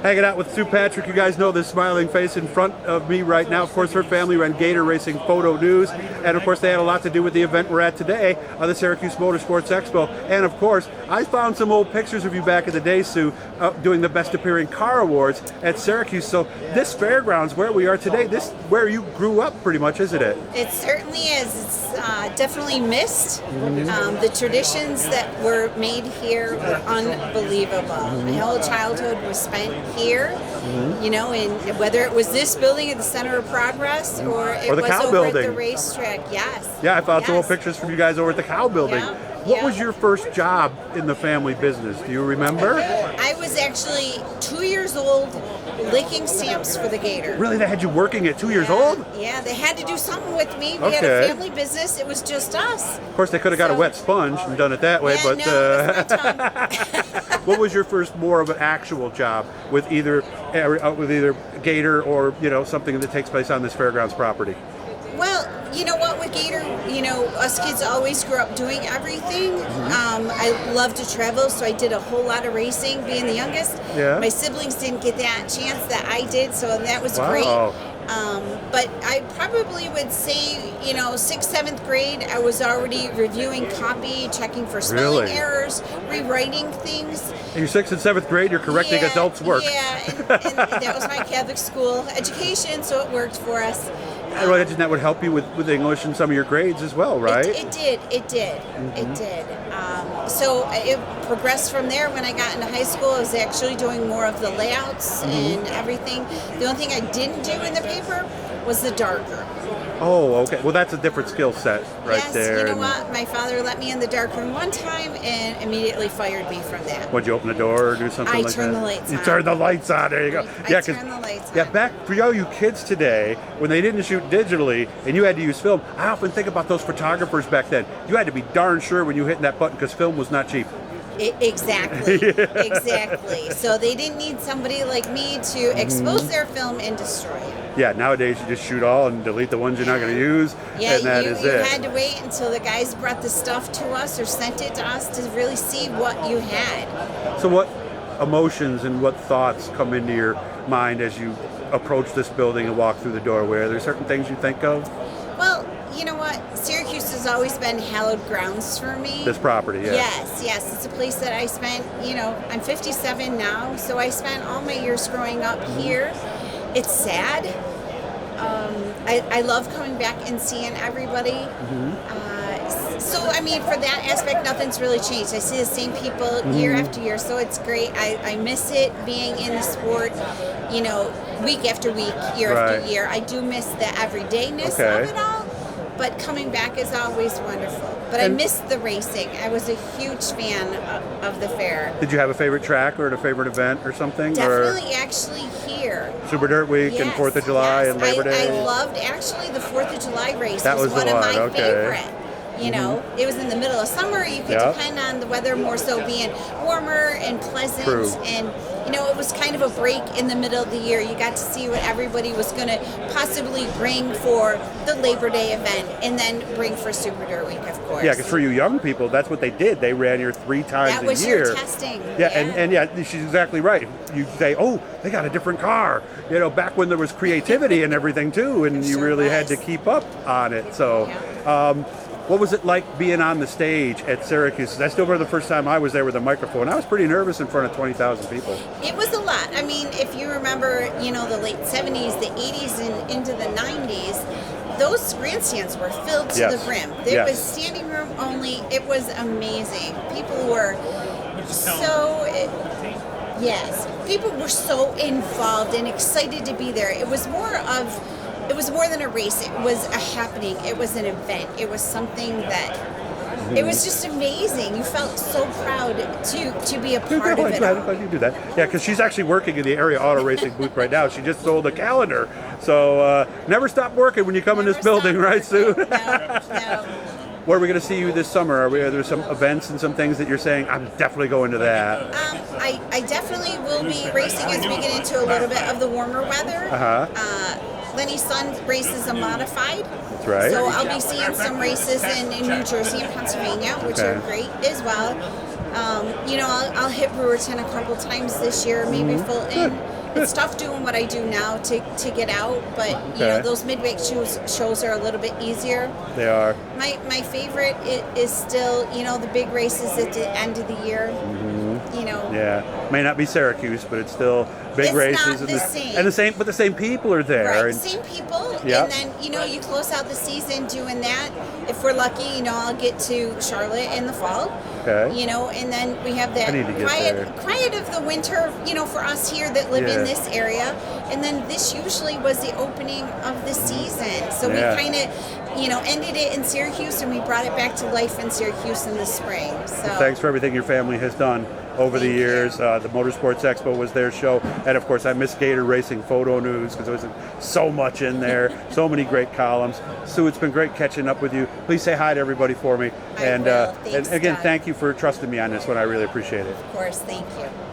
Hanging out with Sue Patrick. You guys know this smiling face in front of me right now. Of course, her family ran Gator Racing Photo News. And of course, they had a lot to do with the event we're at today, the Syracuse Motorsports Expo. And of course, I found some old pictures of you back in the day, Sue, doing the Best Appearing Car Awards at Syracuse. So this fairgrounds, where we are today, this where you grew up pretty much, isn't it? It certainly is. It's definitely missed. The traditions that were made here were unbelievable. My whole childhood was spent here, you know, and whether it was this building at the Center of Progress or it was Cow over Building at the racetrack. Yes. Yeah, I found some old pictures from you guys over at the Cow Building. Yeah. What was your first job in the family business? Do you remember? I was actually 2 years old licking stamps for the Gator. Really? They had you working at 2 years old? Yeah, they had to do something with me. We had a family business. It was just us. Of course, they could have got a wet sponge and done it that way, Yeah, but no, it was my tongue. what was your first more of an actual job with either Gator or something that takes place on this fairgrounds property? Well, you know what, with Gator, us kids always grew up doing everything. I love to travel, so I did a whole lot of racing, being the youngest. Yeah. My siblings didn't get that chance that I did, so that was great. But I probably would say, 6th, 7th grade, I was already reviewing copy, checking for spelling errors, rewriting things. In your 6th and 7th grade, you're correcting adults' work. Yeah, and that was my Catholic school education, so it worked for us. I imagine that would help you with English and some of your grades as well, right? It did. It did. So it progressed from there. When I got into high school, I was actually doing more of the layouts and everything. The only thing I didn't do in the paper was the darker. Oh, okay. Well, that's a different skill set there. Yes, you know what? My father let me in the darkroom one time and immediately fired me from that. Would you open the door or do something like that? I turned the lights on. You turned the lights on. There you go. I turned the lights on. Yeah, back for all you kids today, when they didn't shoot digitally and you had to use film, I often think about those photographers back then. You had to be darn sure when you hit that button because film was not cheap. Exactly. Exactly. So they didn't need somebody like me to expose their film and destroy it. Yeah, nowadays you just shoot all and delete the ones you're not going to use, and that is it. You had to wait until the guys brought the stuff to us or sent it to us to really see what you had. So what emotions and what thoughts come into your mind as you approach this building and walk through the doorway? Are there certain things you think of? Well, you know what? Syracuse has always been hallowed grounds for me. This property, yes. Yes. It's a place that I spent, I'm 57 now, so I spent all my years growing up here. It's sad. I love coming back and seeing everybody. So, for that aspect, nothing's really changed. I see the same people year after year, so it's great. I miss it being in the sport, week after week, year after year. I do miss the everydayness of it all. But coming back is always wonderful. But I missed the racing. I was a huge fan of the fair. Did you have a favorite track or a favorite event or something? Definitely actually here. Super Dirt Week and 4th of July and Labor Day? I loved actually the 4th of July race. That was one of my favorite. Mm-hmm. It was in the middle of summer. You could depend on the weather more so being warmer and pleasant. True. And, it was kind of a break in the middle of the year. You got to see what everybody was going to possibly bring for the Labor Day event and then bring for Super Dirt Week, of course. Yeah, because for you young people, that's what they did. They ran here 3 times a year. That was your testing. And she's exactly right. You say, oh, they got a different car. Back when there was creativity and everything too, and you really had to keep up on it. So, what was it like being on the stage at Syracuse? I still remember the first time I was there with a microphone. I was pretty nervous in front of 20,000 people. It was a lot. If you remember, the late 70s, the 80s, and into the 90s, those grandstands were filled to the brim. There was standing room only. It was amazing. People were people were so involved and excited to be there. It was more than a race. It was a happening. It was an event. It was something that it was just amazing. You felt so proud to be a part of it. Glad you do that. Yeah, because she's actually working in the area auto racing booth right now. She just sold a calendar. So never stop working when you come in this building, right, Sue? No. Where are we going to see you this summer? Are there some events and some things that you're saying, I'm definitely going to that? I definitely will be racing as we get into a little bit of the warmer weather. Lenny's son races a modified. That's right. So I'll be seeing some races in New Jersey and Pennsylvania, which are great as well. I'll hit Brewerton a couple times this year, maybe Fulton. It's tough doing what I do now to get out, but those midweek shows are a little bit easier. They are. My favorite is still the big races at the end of the year. Yeah, may not be Syracuse, but it's still big races. Not the same. And the same, but the same people are there. Right, And, same people. Yeah. And then you close out the season doing that. If we're lucky, I'll get to Charlotte in the fall. Okay. And then we have that I need to get there. quiet of the winter, for us here that live in this area. And then this usually was the opening of the season. So we kind of, ended it in Syracuse and we brought it back to life in Syracuse in the spring. So Thanks for everything your family has done over the Thank years. you. The Motorsports Expo was their show. And of course, I miss Gator Racing Photo News because there was so much in there, so many great columns. Sue, it's been great catching up with you. Please say hi to everybody for me. I will. Thanks, and again, Doug. thank you for trusting me on this one. I really appreciate it. Of course, thank you.